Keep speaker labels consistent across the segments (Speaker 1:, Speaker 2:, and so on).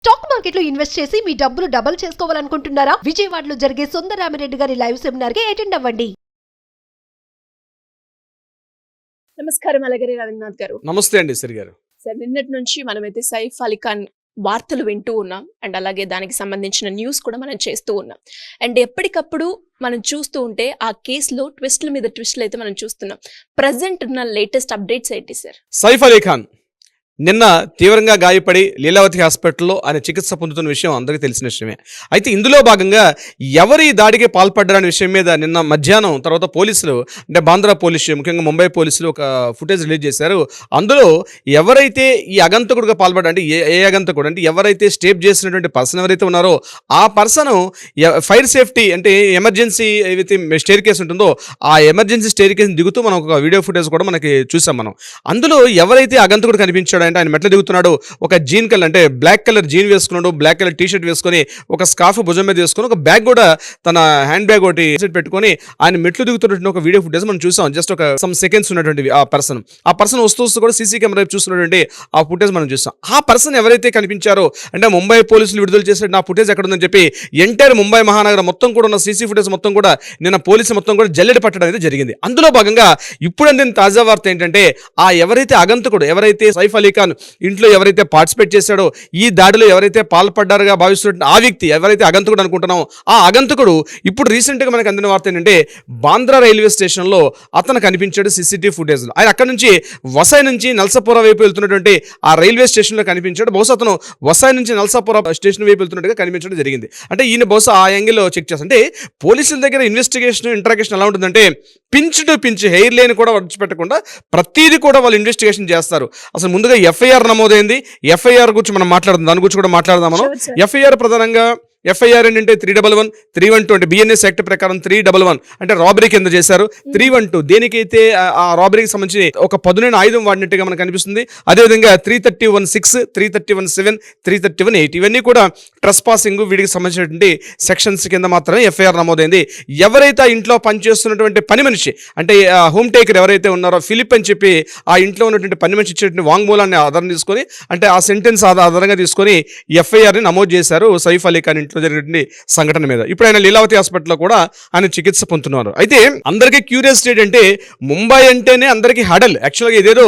Speaker 1: Stock మార్కెట్లో invest చేసి మీ డబ్బులు డబుల్ చేసుకోవాలనుకుంటున్నారా? విజయవాడలో జరిగే సుందరరామిరెడ్డి గారి లైవ్ సెమినార్ కి అటెండ్ అవ్వండి.
Speaker 2: నమస్కారం అలగిరి రవీంద్రనాథ్ గారు.
Speaker 3: నమస్తే అండి సిరి గారు.
Speaker 2: సార్, నిన్నటి నుంచి మనమైతే సైఫ్ అలీ ఖాన్ వార్తలు వింటూ ఉన్నాం అండ్ అలాగే దానికి సంబంధించిన న్యూస్ కూడా మనం చేస్తూ ఉన్నాం. అండ్ ఎప్పటికప్పుడు మనం చూస్తూ ఉంటే ఆ కేసులో ట్విస్ట్ల మీద ట్విస్ట్లు అయితే మనం చూస్తున్నాం. ప్రజెంట్ ఉన్న లేటెస్ట్ అప్డేట్స్ ఏంటి సార్?
Speaker 3: సైఫ్ అలీ ఖాన్ నిన్న తీవ్రంగా గాయపడి లీలావతి హాస్పిటల్లో ఆయన చికిత్స పొందుతున్న విషయం అందరికీ తెలిసిన విషయమే. అయితే ఇందులో భాగంగా ఎవరి దాడికి పాల్పడ్డారనే విషయం మీద నిన్న మధ్యాహ్నం తర్వాత పోలీసులు, అంటే బాంద్రా పోలీసు, ముఖ్యంగా ముంబై పోలీసులు ఒక ఫుటేజ్ రిలీజ్ చేశారు. అందులో ఎవరైతే ఈ అగంతకుడుగా పాల్పడ్డా, అంటే ఏ అగంతకుడు అంటే ఎవరైతే స్టేప్ చేసినటువంటి పర్సన్ ఎవరైతే ఉన్నారో ఆ పర్సన్ ఫైర్ సేఫ్టీ అంటే ఎమర్జెన్సీ ఏదైతే స్టేర్ కేసు ఉంటుందో ఆ ఎమర్జెన్సీ స్టేర్ కేసు దిగుతూ మనం ఒక వీడియో ఫుటేజ్ కూడా మనకి చూసాం మనం. అందులో ఎవరైతే అగంతకుడు కనిపించాడో అంటే ఆయన మెట్ల దిగుతున్నాడు, ఒక జీన్ కలర్ అంటే బ్లాక్ కలర్ జీన్ వేసుకున్నాడు, బ్లాక్ కలర్ టీ షర్ట్ వేసుకొని ఒక స్కార్ఫ్ భుజం మీద వేసుకొని ఒక బ్యాగ్ కూడా తన హ్యాండ్ బ్యాగ్ ఒకటి పెట్టుకొని ఆయన మెట్లు దిగుతున్నటువంటి ఒక వీడియో ఫుటేజ్ మనం చూసాం. జస్ట్ ఒక సమ్ సెకండ్స్ ఉన్నటువంటి ఆ పర్సన్ వస్తూ కూడా సీసీ కెమెరా చూస్తున్నటువంటి ఆ ఫుటేజ్ మనం చూసాం. ఆ పర్సన్ ఎవరైతే కనిపించారో అంటే ముంబై పోలీసులు విడుదల చేసిన ఆ ఫుటేజ్ ఎక్కడ ఉందని చెప్పి ఎంటైర్ ముంబై మహానగరం మొత్తం కూడా ఉన్న సీసీ ఫుటేజ్ మొత్తం కూడా నిన్న పోలీసు మొత్తం కూడా జల్లెడ పట్టడం అనేది జరిగింది. అందులో భాగంగా ఇప్పుడు అందిన తాజా వార్త ఏంటంటే ఆ ఎవరైతే అగంతకుడు, ఎవరైతే సైఫ్ అలీ ఖాన్ ఇంట్లో ఎవరైతే పార్టిసిపేట్ చేశాడో, ఈ దాడిలో ఎవరైతే పాల్పడ్డారుగా భావిస్తున్న ఆ వ్యక్తి ఎవరైతే అగంతకుడు అనుకుంటున్నామో ఆ అగంతకుడు ఇప్పుడు రీసెంట్గా మనకు అందిన వార్త ఏంటంటే బాంద్రా రైల్వే స్టేషన్లో అతను కనిపించాడు సీసీటీవీ ఫుటేజ్లో. ఆయన అక్కడ నుంచి వసాయ్ నుంచి నల్సాపుర వైపు వెళ్తున్నటువంటి ఆ రైల్వే స్టేషన్లో కనిపించాడు. బహుశా అతను వసాయ్ నుంచి నల్సాపుర స్టేషన్ వైపు వెళ్తున్నట్టుగా కనిపించడం జరిగింది. అంటే ఈయన బహుశా ఆ యాంగిల్లో చెక్ చేస్తాం. అంటే పోలీసుల దగ్గర ఇన్వెస్టిగేషన్ ఇంట్రాగేషన్ ఎలా ఉంటుందంటే pinch to pinch, hair line కూడా విడిచిపెట్టకుండా ప్రతిదీ కూడా వాళ్ళు ఇన్వెస్టిగేషన్ చేస్తారు. అసలు ముందుగా ఎఫ్ఐఆర్ నమోదైంది. ఎఫ్ఐఆర్ గురించి మనం మాట్లాడదాం, దాని గురించి కూడా మాట్లాడదాం మనం. ఎఫ్ఐఆర్ ప్రధానంగా ఎఫ్ఐఆర్ ఏంటంటే 311, 312 అంటే బిఎన్ఎస్ యాక్ట్ ప్రకారం 311 అంటే రాబరీ కింద చేశారు. 312 దేనికైతే ఆ రాబరీకి సంబంధించి ఒక పదునైన ఆయుధం వాడినట్టుగా మనకు కనిపిస్తుంది. అదేవిధంగా 331(6), 331(7), 331(8 ఇవన్నీ కూడా ట్రెస్ పాసింగ్ వీటికి సంబంధించినటువంటి సెక్షన్స్ కింద మాత్రమే ఎఫ్ఐఆర్ నమోదైంది. ఎవరైతే ఆ ఇంట్లో పనిచేస్తున్నటువంటి పని మనిషి అంటే హోమ్ టేకర్ ఎవరైతే ఉన్నారో ఫిలిప్ అని చెప్పి ఆ ఇంట్లో ఉన్నటువంటి పని మనిషి ఇచ్చేటువంటి వాంగ్మూలాన్ని ఆధారం తీసుకొని, అంటే ఆ సెంటెన్స్ ఆధారంగా తీసుకొని ఎఫ్ఐఆర్ని నమోదు చేశారు సైఫ్ అలీ ఖాన్ ఇంట్లో జరిగినటువంటి సంఘటన మీద. ఇప్పుడు ఆయన లీలావతి హాస్పిటల్లో కూడా ఆయన చికిత్స పొందుతున్నారు. అయితే అందరికీ క్యూరియస్ ఏంటంటే ముంబై అంటేనే అందరికీ హడల్. యాక్చువల్గా ఇదేదో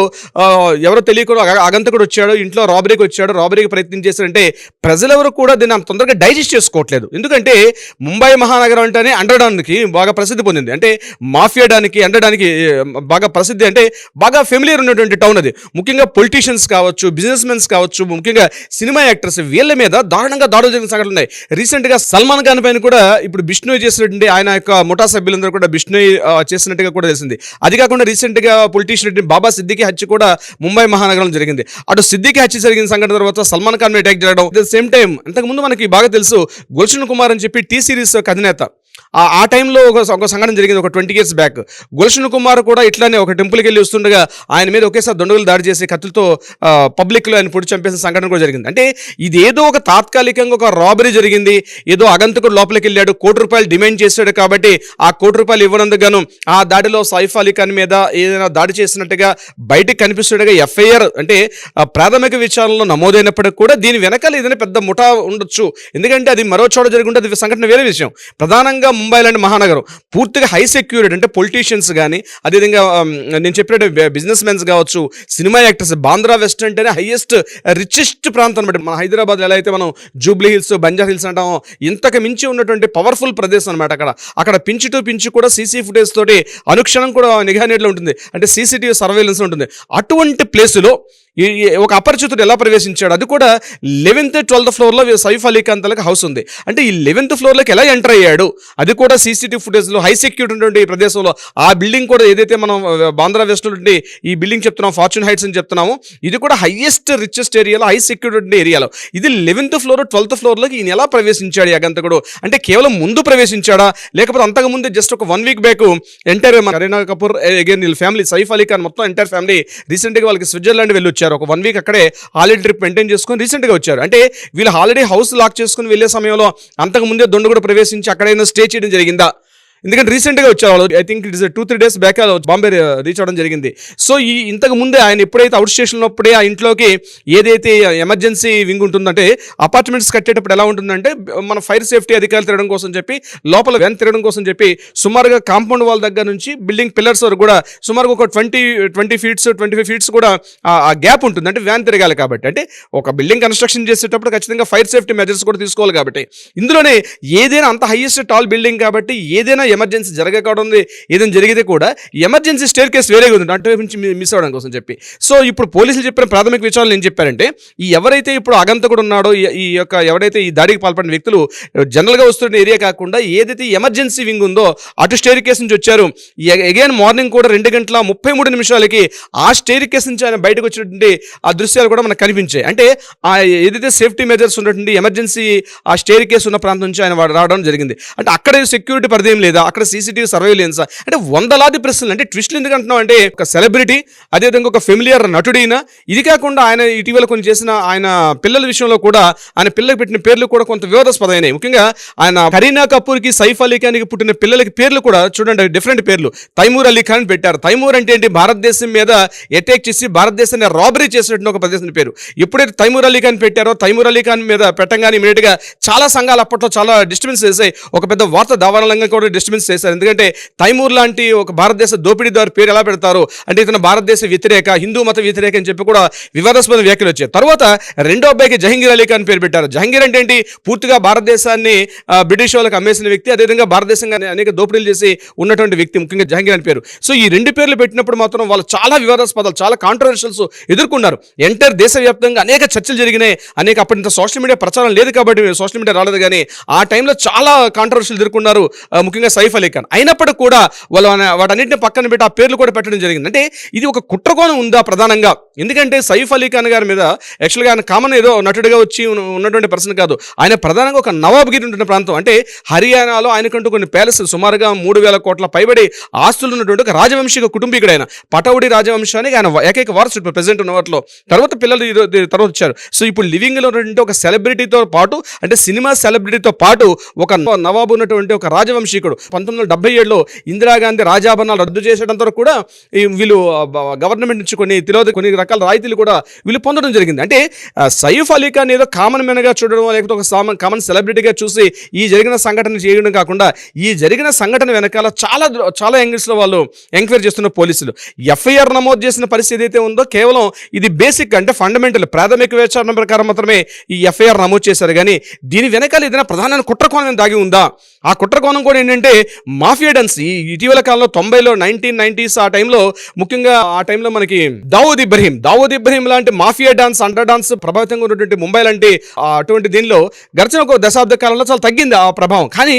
Speaker 3: ఎవరో తెలియకుండా అగంతకుడు వచ్చాడు, ఇంట్లో రాబరీకి వచ్చాడు, రాబరీకి ప్రయత్నం చేశారంటే ప్రజలెవరు కూడా దీన్ని అంత తొందరగా డైజెస్ట్ చేసుకోవట్లేదు. ఎందుకంటే ముంబై మహానగరం అంటేనే అండడానికి బాగా ప్రసిద్ధి పొందింది. అంటే మాఫియాడానికి అండడానికి బాగా ప్రసిద్ధి, అంటే బాగా ఫెమిలియర్ ఉన్నటువంటి టౌన్ అది. ముఖ్యంగా పొలిటీషియన్స్ కావచ్చు, బిజినెస్ మెన్స్ కావచ్చు, ముఖ్యంగా సినిమా యాక్టర్స్ వీళ్ళ మీద దారుణంగా దాడులు జరిగిన సంఘటనలు ఉన్నాయి. రీసెంట్గా సల్మాన్ ఖాన్ పైన కూడా ఇప్పుడు బిష్ణోయ్ చేసినటువంటి ఆయన యొక్క ముఠా సభ్యులందరూ కూడా బిష్ణోయ్ చేసినట్టుగా కూడా తెలిసింది. అది కాకుండా రీసెంట్గా పొలిటీషియన్ బాబా సిద్దికి హత్య కూడా ముంబై మహానగరంలో జరిగింది. అటు సిద్దికి హత్య జరిగిన సంఘటన తర్వాత సల్మాన్ ఖాన్ అటాక్ జరగడం. అట్ ద సేమ్ టైం అంతకుముందు మనకి బాగా తెలుసు గుల్షన్ కుమార్ అని చెప్పి టీ సిరీస్ అధినేత, ఆ టైంలో ఒక సంఘటన జరిగింది ఒక 20 years బ్యాక్. గుల్షన్ కుమార్ కూడా ఇట్లానే ఒక టెంపుల్కి వెళ్ళి వస్తుండగా ఆయన మీద ఒకేసారి దొండగులు దాడి చేసి కత్తులతో పబ్లిక్లో ఆయన పొడి చంపేసిన సంఘటన కూడా జరిగింది. అంటే ఇది ఏదో ఒక తాత్కాలికంగా ఒక రాబరీ జరిగింది, ఏదో అగంతకుడు లోపలికి వెళ్ళాడు, ₹1,00,00,000 డిమాండ్ చేశాడు కాబట్టి ఆ ₹1,00,00,000 ఇవ్వనందుకు గాను ఆ దాడిలో సైఫ్ అలీ ఖాన్ మీద ఏదైనా దాడి చేసినట్టుగా బయటకు కనిపిస్తున్నట్టుగా ఎఫ్ఐఆర్ అంటే ప్రాథమిక విచారణలో నమోదైనప్పటికీ కూడా దీని వెనకాల ఏదైనా పెద్ద ముఠా ఉండొచ్చు. ఎందుకంటే అది మరో చోట జరుగుంటే అది సంఘటన వేరే విషయం. ప్రధానంగా ముంబై లాంటి మహానగరం పూర్తిగా హై సెక్యూరిటీ, అంటే పొలిటీషియన్స్ కానీ అదేవిధంగా నేను చెప్పినట్టు బిజినెస్ మెన్స్ కావచ్చు, సినిమా యాక్టర్స్. బాంద్రా వెస్ట్ అంటేనే హైయెస్ట్ రిచెస్ట్ ప్రాంతం అనమాట. మన హైదరాబాద్ ఎలా అయితే మనం జూబ్లీ హిల్స్, బంజారా హిల్స్ అంటామో ఇంతకు మించి ఉన్నటువంటి పవర్ఫుల్ ప్రదేశం అనమాట. అక్కడ పించు టు పించు కూడా సీసీ ఫుటేజ్ తోటి అనుక్షణం కూడా నిఘా నీడలో ఉంటుంది, అంటే సీసీటీవీ సర్వేలెన్స్ ఉంటుంది. అటువంటి ప్లేసులో ఒక అపరిచితుడు ఎలా ప్రవేశించాడు, అది కూడా 11th, 12th ఫ్లోర్లో సైఫ్ అలీ ఖాన్ తలకు హౌస్ ఉంది. అంటే ఈ 11th ఫ్లోర్లోకి ఎలా ఎంటర్ అయ్యాడు, అది కూడా సీసీటీవీ ఫుటేజ్లో హై సెక్యూరిటీ ఉన్నటువంటి ప్రదేశంలో. ఆ బిల్డింగ్ కూడా ఏదైతే మనం బాంద్రా వెస్ట్ నుండి ఈ బిల్డింగ్ చెప్తున్నాం ఫార్చ్యూన్ హైట్స్ అని చెప్తున్నాము, ఇది కూడా హైయెస్ట్ రిచెస్ట్ ఏరియాలో, హై సెక్యూరిటీ ఏరియాలో. ఇది 11th ఫ్లోర్, 12th ఫ్లోర్లోకి ఈయన ఎలా ప్రవేశించాడు అగంతకుడు? అంటే కేవలం ముందు ప్రవేశించాడా, లేకపోతే అంతకుముందే జస్ట్ ఒక 1 week back entire Kareena Kapoor again వీళ్ళ ఫ్యామిలీ, సైఫ్ అలీ ఖాన్ మొత్తం ఎంటైర్ ఫ్యామిలీ రీసెంట్గా వాళ్ళకి స్విట్జర్లాండ్ వెళ్ళి వచ్చారు. ఒక 1 week అక్కడే హాలిడే ట్రిప్ మెయింటైన్ చేసుకొని రీసెంట్గా వచ్చారు. అంటే వీళ్ళు హాలిడే హౌస్ లాక్ చేసుకుని వెళ్ళే సమయంలో అంతకు ముందే దొండ కూడా ప్రవేశించి అక్కడైనా స్టే చేయడం జరిగిందా? ఎందుకంటే రీసెంట్ గా వచ్చారు వాళ్ళు. I think it is 2-3 days back Bombay reach అవ్వడం జరిగింది. సో ఈ ఇంతకు ముందే ఆయన ఎప్పుడైతే అవుట్ స్టేషన్ ఉన్నప్పుడే ఆ ఇంట్లోకి ఏదైతే ఎమర్జెన్సీ వింగ్ ఉంటుందంటే అపార్ట్మెంట్స్ కట్టేటప్పుడు ఎలా ఉంటుందంటే మన ఫైర్ సేఫ్టీ అధికారులు తిరగడం కోసం చెప్పి లోపల వ్యాన్ తిరగడం కోసం చెప్పి సుమారుగా కాంపౌండ్ వాల్ దగ్గర నుంచి బిల్డింగ్ పిల్లర్స్ వరకు కూడా సుమారుగా ఒక 20 feet 25 feet కూడా ఆ గ్యాప్ ఉంటుంది. అంటే వ్యాన్ తిరగాలి కాబట్టి, అంటే ఒక బిల్డింగ్ కన్స్ట్రక్షన్ చేసేటప్పుడు ఖచ్చితంగా ఫైర్ సేఫ్టీ మెజర్స్ కూడా తీసుకోవాలి కాబట్టి ఇందులోనే ఏదైనా అంత హైయెస్ట్ టాల్ బిల్డింగ్ కాబట్టి ఏదైనా ఎమర్జెన్సీ జరగకూడదు, ఏదైనా జరిగితే కూడా ఎమర్జెన్సీ స్టేర్ కేస్ వేరేగా ఉంది అంటే నుంచి మిస్ అవ్వడం కోసం చెప్పి. సో ఇప్పుడు పోలీసులు చెప్పిన ప్రాథమిక విచారణలు ఏం చెప్పారంటే ఈ ఎవరైతే ఇప్పుడు అగంతకుడు ఉన్నాడో ఈ యొక్క ఎవరైతే ఈ దాడికి పాల్పడిన వ్యక్తులు జనరల్గా వస్తున్న ఏరియా కాకుండా ఏదైతే ఎమర్జెన్సీ వింగ్ ఉందో అటు స్టేర్ కేస్ నుంచి వచ్చారు. అగైన్ మార్నింగ్ కూడా 2:33 ఆ స్టేర్ కేస్ నుంచి ఆయన బయటకు వచ్చినటువంటి ఆ దృశ్యాలు కూడా మనకు కనిపించాయి. అంటే ఆ ఏదైతే సేఫ్టీ మెజర్స్ ఉన్నటువంటి ఎమర్జెన్సీ ఆ స్టేర్ కేస్ ఉన్న ప్రాంతం నుంచి ఆయన రావడం జరిగింది. అంటే అక్కడ సెక్యూరిటీ పరిధి లేదా, అక్కడ CCTV సర్వేలెన్సా, అంటే వందలాది ప్రశ్నలు. అంటే ట్విస్ట్లు ఎందుకు అంటున్నాం అంటే ఒక సెలబ్రిటీ, అదేవిధంగా ఒక ఫెమిలియర్ నటుడైనా, ఇది కాకుండా ఆయన ఇటీవల కొన్ని చేసిన ఆయన పిల్లల విషయంలో కూడా ఆయన పిల్లలకు పెట్టిన పేర్లు కూడా కొంత వివాదాస్పదమైనాయి. ముఖ్యంగా ఆయన కరీనా కపూర్కి, సైఫ్ అలీ ఖాన్కి పుట్టిన పిల్లలకి పేర్లు కూడా చూడండి డిఫరెంట్ పేర్లు. తైమూర్ అలీ ఖాన్ పెట్టారు. తైమూర్ అంటే ఏంటి, భారతదేశం మీద అటాక్ చేసి భారతదేశాన్ని రాబరీ చేసినట్టు ఒక ప్రదేశం పేరు. ఎప్పుడైతే తైమూర్ అలీ ఖాన్ పెట్టారో తైమూర్ అలీ ఖాన్ మీద పెట్టంగానే ఇమీడియట్ గా చాలా సంఘాలు అప్పట్లో చాలా డిస్టర్బెన్స్ చేశాయి. ఒక పెద్ద వార్త దావానంగా కూడా డిస్టర్బెన్స్ చేశారు. ఎందుకంటే తైమూర్ లాంటి ఒక భారతదేశ దోపిడీదారు పేరు ఎలా పెడతారు అంటే ఇతను భారతదేశ వ్యతిరేక, హిందూ మత వ్యతిరేక అని చెప్పి కూడా వివాదాస్పద వ్యాఖ్యలు వచ్చాయి. తర్వాత రెండో అబ్బాయికి జహంగీర్ అలీ ఖాన్ పేరు పెట్టారు. జహంగీర్ అంటే ఏంటి, పూర్తిగా భారతదేశాన్ని బ్రిటిష్ వాళ్ళకి అమ్మేసిన వ్యక్తి, అదేవిధంగా భారతదేశంగా అనేక దోపిడీలు చేసి ఉన్నటువంటి వ్యక్తి, ముఖ్యంగా జహంగీర్ అని పేరు. సో ఈ రెండు పేర్లు పెట్టినప్పుడు మాత్రం వాళ్ళు చాలా వివాదాస్పదాలు, చాలా కాంట్రవర్షియల్స్ ఎదుర్కొన్నారు. ఎంటైర్ దేశవ్యాప్తంగా అనేక చర్చలు జరిగినాయి. అనేక అప్పటి సోషల్ మీడియా ప్రచారం లేదు కాబట్టి సోషల్ మీడియా రాలేదు, కానీ ఆ టైంలో చాలా కాంట్రవర్షియల్ ఎదుర్కొన్నారు, ముఖ్యంగా సైఫ్ అలీ ఖాన్. అయినప్పటికీ కూడా వాళ్ళు వాటన్నింటిని పక్కన పెట్టి ఆ పేర్లు కూడా పెట్టడం జరిగింది. అంటే ఇది ఒక కుట్రకోణం ఉందా ప్రధానంగా? ఎందుకంటే సైఫ్ అలీ ఖాన్ గారి మీద యాక్చువల్గా ఆయన కామన్ ఏదో నటుడిగా వచ్చి ఉన్నటువంటి పర్సన్ కాదు. ఆయన ప్రధానంగా ఒక నవాబ్గిరి ఉంటున్న ప్రాంతం, అంటే హర్యానాలో ఆయనకంటూ కొన్ని ప్యాలెస్ సుమారుగా 3,000 కోట్ల పైబడి ఆస్తులు ఉన్నటువంటి ఒక రాజవంశిక కుటుంబీకుడు ఆయన. పటౌడి రాజవంశానికి ఆయన ఏకైక వారసుడు ప్రెసెంట్ ఉన్న వాటిలో. తర్వాత పిల్లలు తర్వాత వచ్చారు. సో ఇప్పుడు లివింగ్ లో ఉన్నటువంటి ఒక సెలబ్రిటీతో పాటు, అంటే సినిమా సెలబ్రిటీతో పాటు ఒక నవాబు ఉన్నటువంటి ఒక రాజవంశీకుడు 1977లో ఇందిరాగాంధీ రాజాభరణాలు రద్దు చేసేటంత వరకు కూడా వీళ్ళు గవర్నమెంట్ నుంచి కొన్ని రకాల రాయితీలు కూడా వీళ్ళు పొందడం జరిగింది. అంటే సైఫ్ అలీ ఖాన్ ఏదో కామన్ మెన్ గా చూడడం, లేకపోతే ఒక కామన్ సెలబ్రిటీగా చూసి ఈ జరిగిన సంఘటన చేయడం కాకుండా ఈ జరిగిన సంఘటన వెనకాల చాలా యాంగిల్స్ లో వాళ్ళు ఎంక్వైరీ చేస్తున్న పోలీసులు FIR నమోదు చేసిన పరిస్థితి ఏదైతే ఉందో కేవలం ఇది బేసిక్, అంటే ఫండమెంటల్ ప్రాథమిక విచారణ ప్రకారం మాత్రమే ఈ FIR నమోదు చేశారు. కానీ దీని వెనకాల ఏదైనా ప్రధానమైన కుట్రకోణం దాగి ఉందా? ఆ కుట్రకోణం కూడా ఏంటంటే మాఫియా డాన్స్. ఈ ఇటీవల కాలంలో 90లో 1990s ఆ టైంలో, ముఖ్యంగా ఆ టైంలో మనకి దావూద్ ఇబ్రహీం లాంటి మాఫియా డాన్స్, అండర్ డాన్స్ ప్రభావితంగా ఉన్నటువంటి ముంబై లాంటి అటువంటి దీనిలో గడిచిన ఒక దశాబ్ద కాలంలో చాలా తగ్గింది ఆ ప్రభావం. కానీ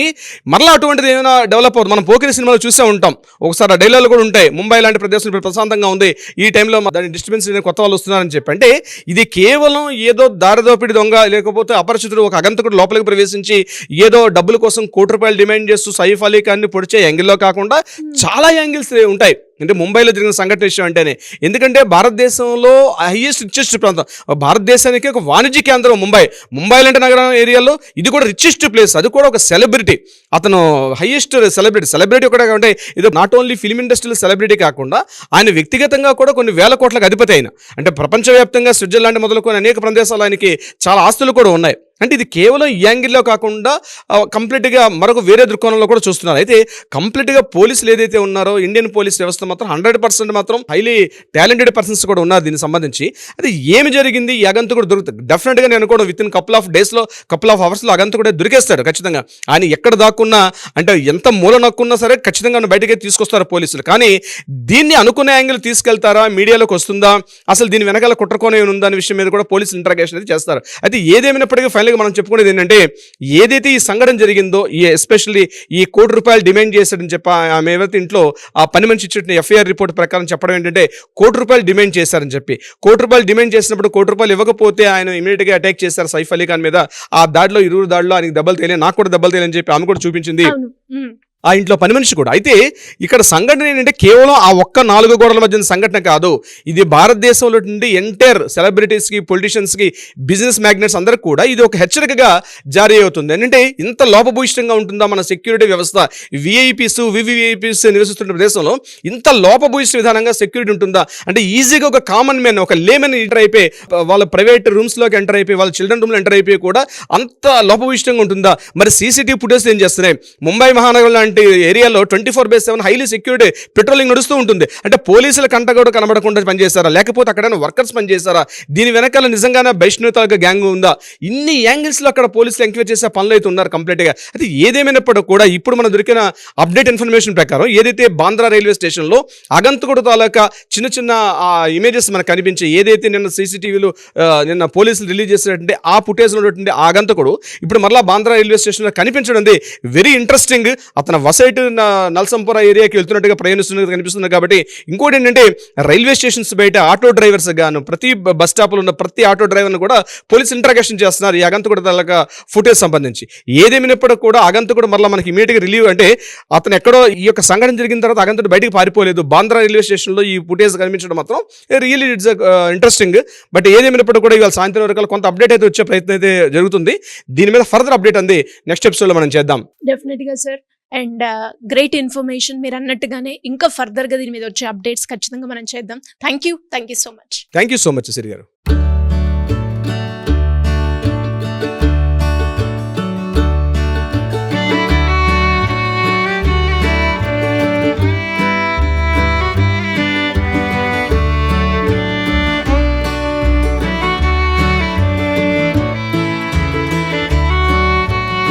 Speaker 3: మరలా అటువంటిది ఏమైనా డెవలప్ అవుతుంది. మనం పోకిరి సినిమాలో చూసే ఉంటాం, ఒకసారి డైలాగులు కూడా ఉంటాయి, ముంబై లాంటి ప్రదేశం ఇప్పుడు ప్రశాంతంగా ఉంది, ఈ టైంలో దాని డిస్టర్బెన్స్ కొత్త వాళ్ళు వస్తున్నారని చెప్పి. అంటే ఇది కేవలం ఏదో దారిదోపిడి దొంగ, లేకపోతే అపరిచితుడు ఒక అగంతకుడు లోపలికి ప్రవేశించి ఏదో డబ్బుల కోసం ₹1 డిమాండ్ చేస్తూ సైఫ్ అలీ ఖాన్ని పొడిచే యాంగిల్లో కాకుండా చాలా యాంగిల్స్ ఉంటాయి. అంటే ముంబైలో జరిగిన సంఘటన విషయం అంటేనే, ఎందుకంటే భారతదేశంలో హైయెస్ట్ రిచెస్ట్ ప్రాంతం, భారతదేశానికి ఒక వాణిజ్య కేంద్రం ముంబై లాంటి నగరం ఏరియాలో ఇది కూడా రిచెస్ట్ ప్లేస్. అది కూడా ఒక సెలబ్రిటీ, అతను హైయెస్ట్ సెలబ్రిటీ కూడా. అంటే ఇది నాట్ ఓన్లీ ఫిల్మ్ ఇండస్ట్రీలో సెలబ్రిటీ కాకుండా ఆయన వ్యక్తిగతంగా కూడా కొన్ని వేల కోట్లకు అధిపతి అయిన, అంటే ప్రపంచవ్యాప్తంగా స్విట్జర్లాండ్ మొదలుకొని అనేక ప్రదేశాలు ఆయనకి చాలా ఆస్తులు కూడా ఉన్నాయి. అంటే ఇది కేవలం ఈ యాంగిల్లో కాకుండా కంప్లీట్గా మరొక వేరే దృక్కోణంలో కూడా చూస్తున్నారు. అయితే కంప్లీట్గా పోలీసులు ఏదైతే ఉన్నారో ఇండియన్ పోలీస్ వ్యవస్థ మాత్రం 100% మాత్రం హైలీ టాలెంటెడ్ పర్సన్స్ కూడా ఉన్నారు దీనికి సంబంధించి. అది ఏమి జరిగింది, ఈ అగంతకుడు దొరుకుతుంది డెఫినెట్గా. నేను కూడా విత్ ఇన్ కపుల్ ఆఫ్ డేస్లో, కపుల్ ఆఫ్ అవర్స్లో అగంతకుడే దొరికేస్తాడు ఖచ్చితంగా. ఆయన ఎక్కడ దాక్కున్నా, అంటే ఎంత మూల నక్కున్నా సరే ఖచ్చితంగా బయటకే తీసుకొస్తారు పోలీసులు. కానీ దీన్ని అనుకునే యాంగిల్ తీసుకెళ్తారా, మీడియాలోకి వస్తుందా, అసలు దీని వెనకాల కుట్రకోణం ఉందా అనే విషయం మీద కూడా పోలీసులు ఇంటరాగేషన్ అయితే చేస్తారు. అయితే ఏదేమైనప్పటికీ ఫైనల్గా మనం చెప్పుకునేది ఏంటంటే, ఏదైతే ఈ సంఘటన జరిగిందో, ఎస్పెషల్లీ ఈ ₹1 డిమాండ్ చేశాడని చెప్పి ఆమె ఏవైతే ఇంట్లో ఆ పని మనిషి ఇచ్చిన FIR రిపోర్ట్ ప్రకారం చెప్పడం ఏంటంటే ₹1 డిమాండ్ చేశారని చెప్పి. ₹1 డిమాండ్ చేసినప్పుడు ₹1 ఇవ్వకపోతే ఆయన ఇమీడియట్ గా అటాక్ చేశారు సైఫ్ అలీ ఖాన్ మీద. ఆ దాడిలో, ఇరువురు దాడిలో ఆయనకి దెబ్బలు తేలి, నాకు కూడా దెబ్బలు తేలని చెప్పి ఆమె కూడా చూపించింది. ఆ ఇంట్లో పని మనిషి కూడా. అయితే ఇక్కడ సంఘటన ఏంటంటే కేవలం ఆ ఒక్క 4 గోడల మధ్య సంఘటన కాదు, ఇది భారతదేశంలో నుండి ఎంటైర్ సెలబ్రిటీస్కి, పొలిటీషియన్స్కి, బిజినెస్ మ్యాగ్నెట్స్ అందరికి కూడా ఇది ఒక హెచ్చరికగా జారీ అవుతుంది. ఏంటంటే ఇంత లోపభూయిష్టంగా ఉంటుందా మన సెక్యూరిటీ వ్యవస్థ, విఐపీస్ వివిఐపీస్ నివసిస్తున్న ప్రదేశంలో ఇంత లోపభూయిష్ట విధానంగా సెక్యూరిటీ ఉంటుందా? అంటే ఈజీగా ఒక కామన్ మ్యాన్, ఒక లేమెన్ ఎంటర్ అయిపోయి వాళ్ళ ప్రైవేట్ రూమ్స్లోకి ఎంటర్ అయిపోయి, వాళ్ళ చిల్డ్రన్ రూమ్లో ఎంటర్ అయిపోయి కూడా అంత లోపభూయిష్టంగా ఉంటుందా? మరి సీసీటీవీ ఫుటేజ్ ఏం చేస్తున్నాయి? ముంబై మహానగరం లాంటి ఏరియాలో 24/7 హైలీ సెక్యూరిటీ పెట్రోలింగ్ నడుస్తూ ఉంటుంది. అంటే పోలీసుల కంట కూడా కనబడకుండా పనిచేస్తారా, లేకపోతే అక్కడ వర్కర్స్ పనిచేస్తారా? దీని వెనకాల నిజంగానే వైష్ణవితాల గ్యాంగ్ ఉందా? ఇన్ని యాంగిల్స్లో అక్కడ పోలీసులు ఎంక్వైరీ చేసే పనులు అయితే ఉన్నారు కంప్లీట్గా. అయితే ఏదేమైనప్పటికీ కూడా ఇప్పుడు మనం దొరికిన అప్డేట్ ఇన్ఫర్మేషన్ ప్రకారం ఏదైతే బాంద్రా రైల్వే స్టేషన్లో అగంతకుడు తాలూకా చిన్న చిన్న ఇమేజెస్ మనకు కనిపించే, ఏదైతే నిన్న సీసీటీవీలో నిన్న పోలీసులు రిలీజ్ చేసినటువంటి ఆ ఫుటేజ్లో ఉన్నటువంటి ఆ అగంతకుడు ఇప్పుడు మరలా బాంద్రా రైల్వే స్టేషన్లో కనిపించడం వెరీ ఇంట్రెస్టింగ్. అతను వసైట్ నల్సంపుర ఏరియాకి వెళ్తున్నట్టుగా ప్రయాణిస్తున్నట్టు కనిపిస్తుంది. కాబట్టి ఇంకోటి ఏంటంటే రైల్వే స్టేషన్స్ బయట ఆటో డ్రైవర్స్ గాను ప్రతి బస్ స్టాప్లో ఉన్న ప్రతి ఆటో డ్రైవర్ను కూడా పోలీసు ఇంట్రాగేషన్ చేస్తున్నారు ఈ అగంతకుడు తాలూకా ఫుటేజ్ సంబంధించి. ఏదేమైనప్పటికీ కూడా అగంతకుడు మరలా మనకి ఇమీడియట్గా రిలీవ్, అంటే అతను ఎక్కడో ఈ యొక్క సంఘటన జరిగిన తర్వాత అగంతకుడు బయటికి పారిపోలేదు. బాంద్రా రైల్వే స్టేషన్లో ఈ ఫుటేజ్ కనిపించడం మాత్రం రియల్లీ ఇట్స్ ఇంట్రెస్టింగ్. బట్ ఏదేమైనప్పటికీ కూడా ఇవాళ సాయంత్రం వరకు కొంత అప్డేట్ అయితే వచ్చే ప్రయత్నం అయితే జరుగుతుంది. దీని మీద ఫర్దర్ అప్డేట్ అంది నెక్స్ట్ ఎపిసోడ్లో మనం చేద్దాం.
Speaker 2: డెఫినెట్గా సార్. అండ్ గ్రేట్ ఇన్ఫర్మేషన్ మీరు అన్నట్టుగానే ఇంకా ఫర్దర్గా దీని మీద వచ్చే అప్డేట్స్ ఖచ్చితంగా మనం చేద్దాం. Thank you so much.
Speaker 3: Thank you so much Siri గారు.